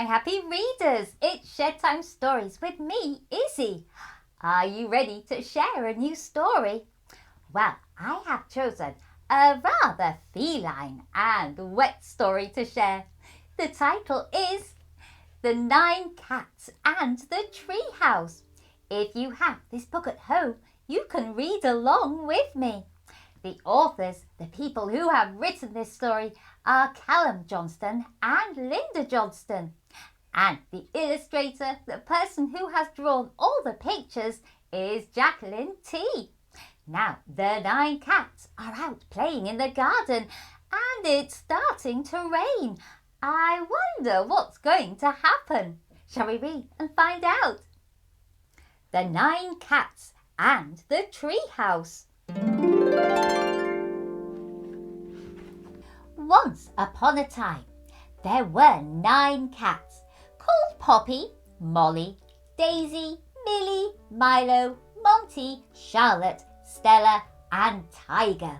my happy readers. It's Shedtime Stories with me, Issy. Are you ready to share a new story? Well, I have chosen a rather feline and wet story to share. The title is The 9 Cats and the Treehouse. If you have this book at home, you can read along with me. The authors, the people who have written this story, are Calum Johnston and Linda Johnston. And the illustrator, the person who has drawn all the pictures, is Jacqueline T. Now, the 9 cats are out playing in the garden and it's starting to rain. I wonder what's going to happen. Shall we read and find out? The 9 Cats and the Treehouse. Once upon a time, there were 9 cats called Poppy, Molly, Daisy, Millie, Milo, Monty, Charlotte, Stella and Tiger.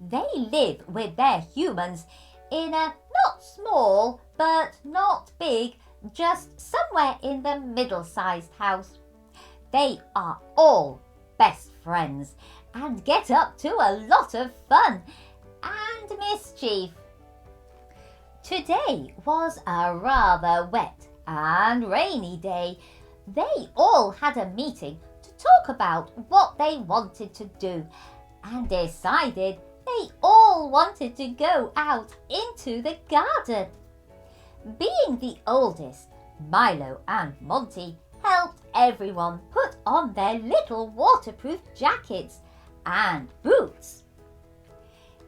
They live with their humans in a not small but not big, just somewhere in the middle-sized house. They are all best friends and get up to a lot of fun and mischief. Today was a rather wet and rainy day. They all had a meeting to talk about what they wanted to do and decided they all wanted to go out into the garden. Being the oldest, Milo and Monty helped everyone put on their little waterproof jackets and boots.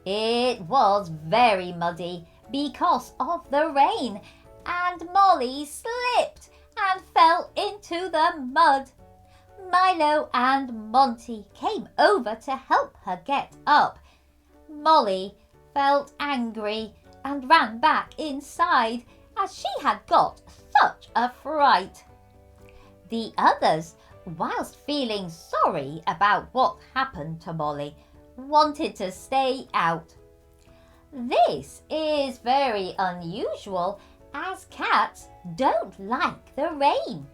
It was very muddy because of the rain, and Molly slipped and fell into the mud. Milo and Monty came over to help her get up. Molly felt angry and ran back inside as she had got such a fright. The others, whilst feeling sorry about what happened to Molly, wanted to stay out. This is very unusual as cats don't like the rain.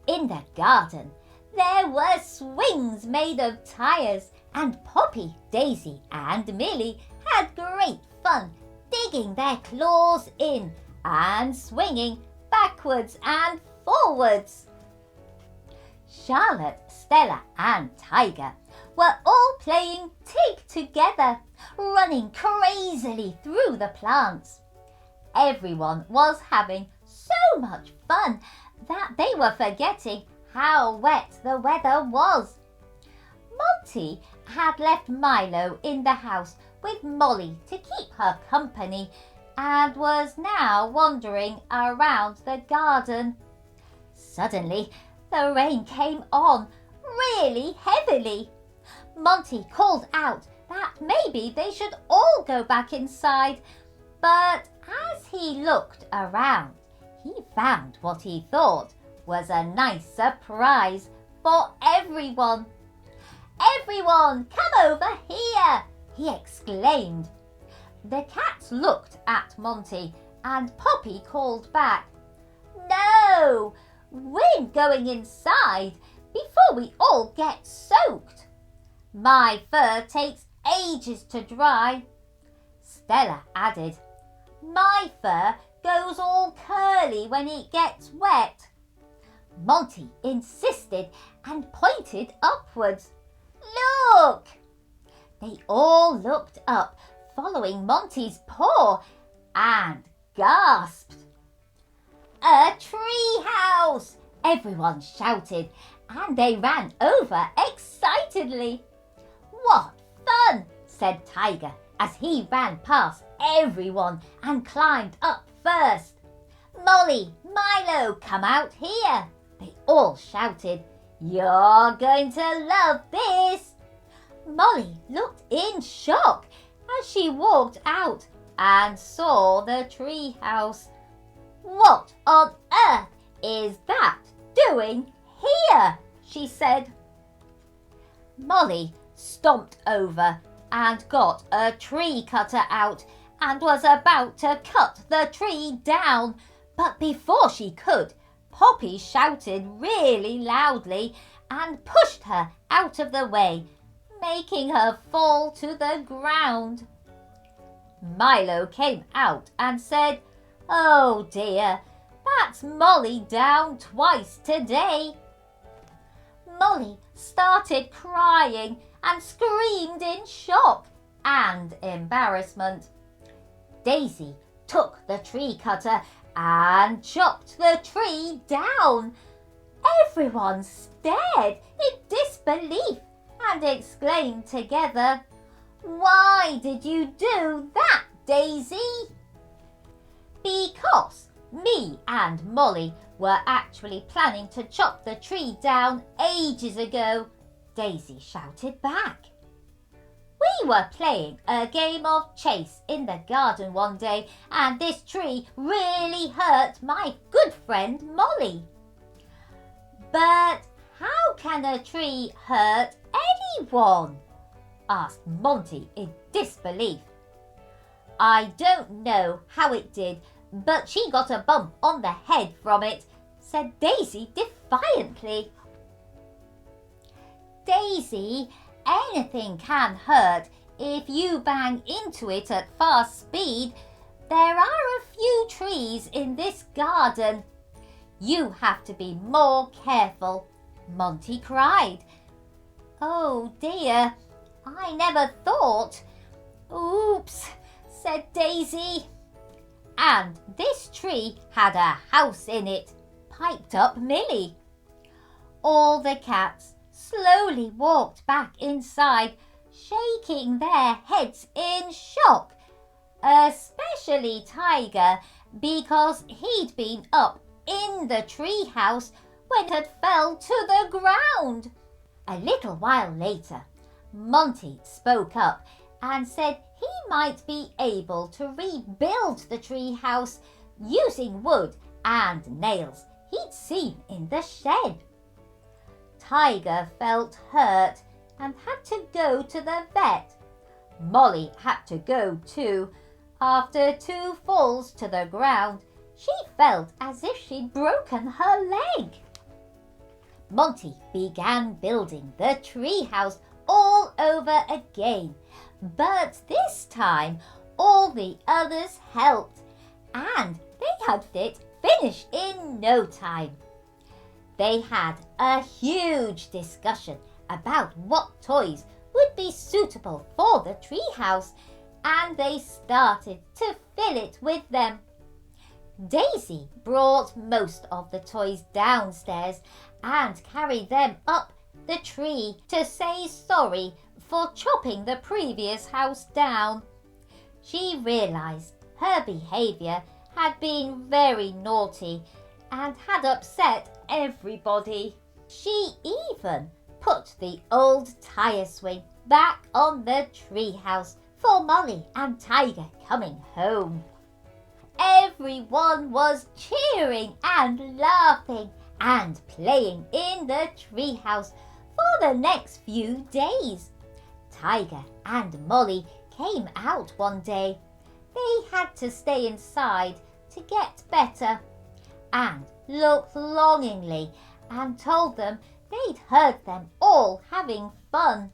In the garden, there were swings made of tyres and Poppy, Daisy and Millie had great fun digging their claws in and swinging backwards and forwards. Charlotte, Stella and Tiger were all playing tig together, running crazily through the plants. Everyone was having so much fun that they were forgetting how wet the weather was. Monty had left Milo in the house with Molly to keep her company and was now wandering around the garden. Suddenly, the rain came on really heavily. Monty called out that maybe they should all go back inside, but as he looked around, he found what he thought was a nice surprise for everyone. "Everyone, come over here!" he exclaimed. The cats looked at Monty and Poppy called back, "No, we're going inside before we all get soaked. My fur takes ages to dry." Stella added, "My fur goes all curly when it gets wet." Monty insisted and pointed upwards. "Look!" They all looked up, following Monty's paw, and gasped. "A tree house!" everyone shouted, and they ran over excitedly. "What fun!" said Tiger as he ran past everyone and climbed up first. "Molly, Milo, come out here!" they all shouted. "You're going to love this!" Molly looked in shock as she walked out and saw the tree house. "What on earth is that doing here?" she said. Molly stomped over and got a tree cutter out and was about to cut the tree down, But before she could, Poppy shouted really loudly and pushed her out of the way, making her fall to the ground. Milo came out and said, "Oh dear, that's Molly down twice today." Molly started crying and screamed in shock and embarrassment. Daisy took the tree cutter and chopped the tree down. Everyone stared in disbelief and exclaimed together, "Why did you do that, Daisy?" "Because me and Molly were actually planning to chop the tree down ages ago," Daisy shouted back. "We were playing a game of chase in the garden one day, and this tree really hurt my good friend Molly." "But how can a tree hurt anyone?" asked Monty in disbelief. "I don't know how it did, but she got a bump on the head from it," said Daisy defiantly. "Daisy, anything can hurt if you bang into it at fast speed. There are a few trees in this garden. You have to be more careful," Monty cried. "Oh dear, I never thought. Oops," said Daisy. "And this tree had a house in it," piped up Millie. All the cats slowly walked back inside, shaking their heads in shock, especially Tiger, because he'd been up in the treehouse when it had fell to the ground. A little while later, Monty spoke up and said he might be able to rebuild the treehouse using wood and nails he'd seen in the shed. Tiger felt hurt and had to go to the vet. Molly had to go too. After 2 falls to the ground, she felt as if she'd broken her leg. Monty began building the treehouse all over again, but this time all the others helped, and they had it finished in no time. They had a huge discussion about what toys would be suitable for the treehouse, and they started to fill it with them. Daisy brought most of the toys downstairs and carried them up the tree to say sorry for chopping the previous house down. She realised her behaviour had been very naughty and had upset everybody. She even put the old tyre swing back on the treehouse for Molly and Tiger coming home. Everyone was cheering and laughing and playing in the treehouse for the next few days. Tiger and Molly came out one day. They had to stay inside to get better, and looked longingly and told them they'd heard them all having fun.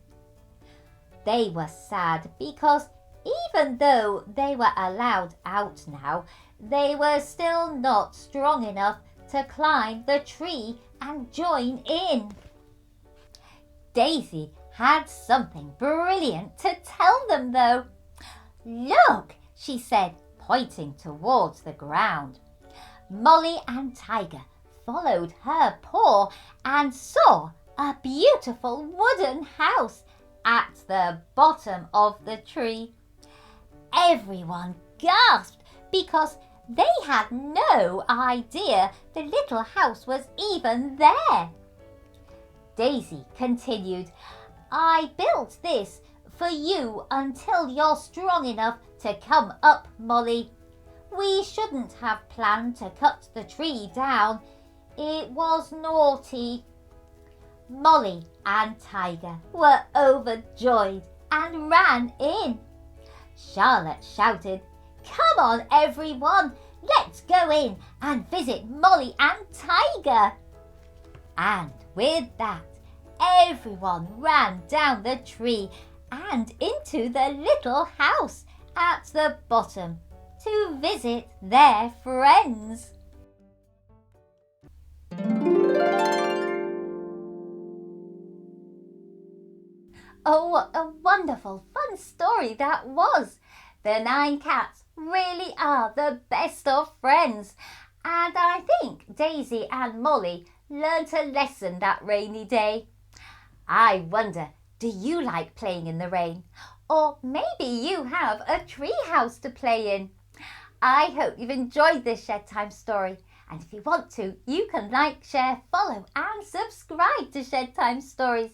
They were sad because even though they were allowed out now, they were still not strong enough to climb the tree and join in. Daisy had something brilliant to tell them though. "Look," she said, pointing towards the ground. Molly and Tiger followed her paw and saw a beautiful wooden house at the bottom of the tree. Everyone gasped because they had no idea the little house was even there. Daisy continued, "I built this for you until you're strong enough to come up, Molly. We shouldn't have planned to cut the tree down. It was naughty." Molly and Tiger were overjoyed and ran in. Charlotte shouted, "Come on, everyone, let's go in and visit Molly and Tiger. And with that, everyone ran down the tree and into the little house at the bottom to visit their friends. Oh, what a wonderful, fun story that was. The 9 cats really are the best of friends. And I think Daisy and Molly learnt a lesson that rainy day. I wonder, do you like playing in the rain? Or maybe you have a tree house to play in. I hope you've enjoyed this Shed Time story. And if you want to, you can like, share, follow and subscribe to Shed Time Stories.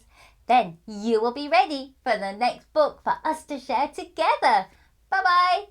Then you will be ready for the next book for us to share together. Bye-bye.